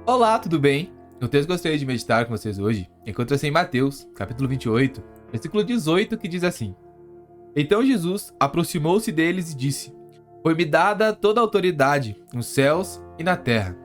Olá, tudo bem? O texto que gostaria de meditar com vocês hoje encontra-se em Mateus, capítulo 28, versículo 18, que diz assim: Então Jesus aproximou-se deles e disse: Foi-me dada toda a autoridade nos céus e na terra.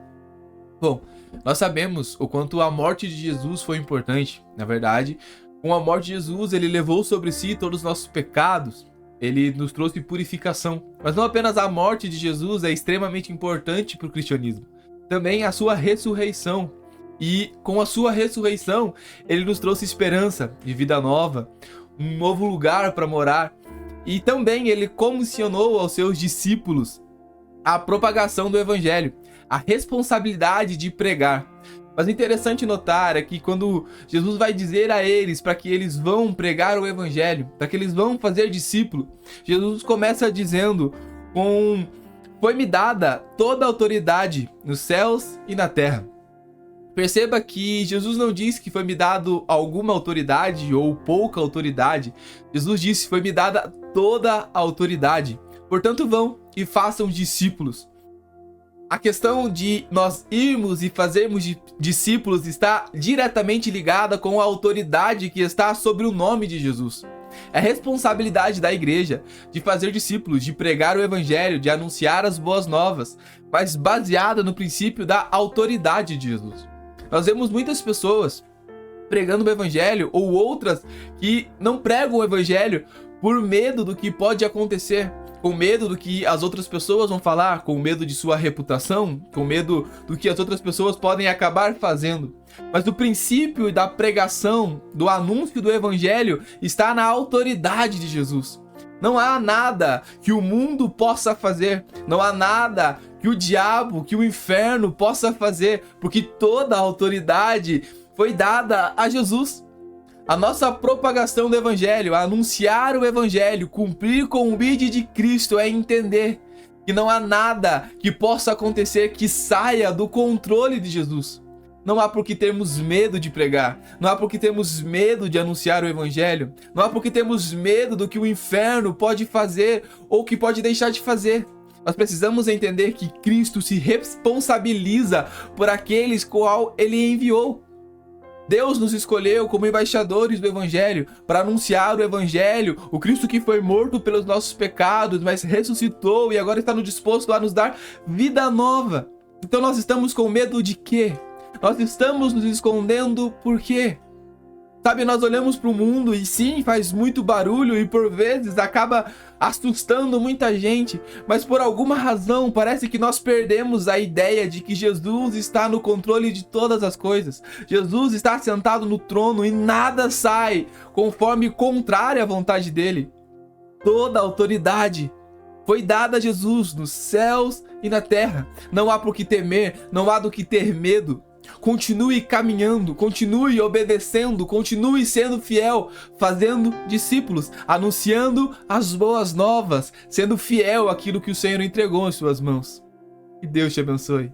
Bom, nós sabemos o quanto a morte de Jesus foi importante. Na verdade, com a morte de Jesus, ele levou sobre si todos os nossos pecados. Ele nos trouxe purificação. Mas não apenas a morte de Jesus é extremamente importante para o cristianismo, também a sua ressurreição. E com a sua ressurreição, ele nos trouxe esperança de vida nova, um novo lugar para morar. E também ele comissionou aos seus discípulos a propagação do evangelho, a responsabilidade de pregar. Mas o interessante notar é que quando Jesus vai dizer a eles para que eles vão pregar o evangelho, para que eles vão fazer discípulo, Jesus começa dizendo: Foi-me dada toda a autoridade nos céus e na terra. Perceba que Jesus não disse que foi-me dado alguma autoridade ou pouca autoridade. Jesus disse: foi-me dada toda a autoridade. Portanto, vão e façam discípulos. A questão de nós irmos e fazermos discípulos está diretamente ligada com a autoridade que está sobre o nome de Jesus. É responsabilidade da igreja de fazer discípulos, de pregar o evangelho, de anunciar as boas novas, mas baseada no princípio da autoridade de Jesus. Nós vemos muitas pessoas pregando o evangelho ou outras que não pregam o evangelho por medo do que pode acontecer, com medo do que as outras pessoas vão falar, com medo de sua reputação, com medo do que as outras pessoas podem acabar fazendo. Mas o princípio da pregação, do anúncio do evangelho, está na autoridade de Jesus. Não há nada que o mundo possa fazer, não há nada que o diabo, que o inferno possa fazer, porque toda a autoridade foi dada a Jesus. A nossa propagação do evangelho, anunciar o evangelho, cumprir com o ID de Cristo é entender que não há nada que possa acontecer que saia do controle de Jesus. Não há por que termos medo de pregar, não há por que termos medo de anunciar o evangelho, não há por que termos medo do que o inferno pode fazer ou que pode deixar de fazer. Nós precisamos entender que Cristo se responsabiliza por aqueles qual ele enviou. Deus nos escolheu como embaixadores do evangelho para anunciar o evangelho, o Cristo que foi morto pelos nossos pecados, mas ressuscitou e agora está disposto a nos dar vida nova. Então nós estamos com medo de quê? Nós estamos nos escondendo por quê? Sabe, nós olhamos para o mundo e sim, faz muito barulho e por vezes acaba assustando muita gente, mas por alguma razão parece que nós perdemos a ideia de que Jesus está no controle de todas as coisas. Jesus está sentado no trono e nada sai conforme contrário à vontade dele. Toda a autoridade foi dada a Jesus nos céus e na terra. Não há por que temer, não há do que ter medo. Continue caminhando, continue obedecendo, continue sendo fiel, fazendo discípulos, anunciando as boas novas, sendo fiel àquilo que o Senhor entregou em suas mãos. Que Deus te abençoe.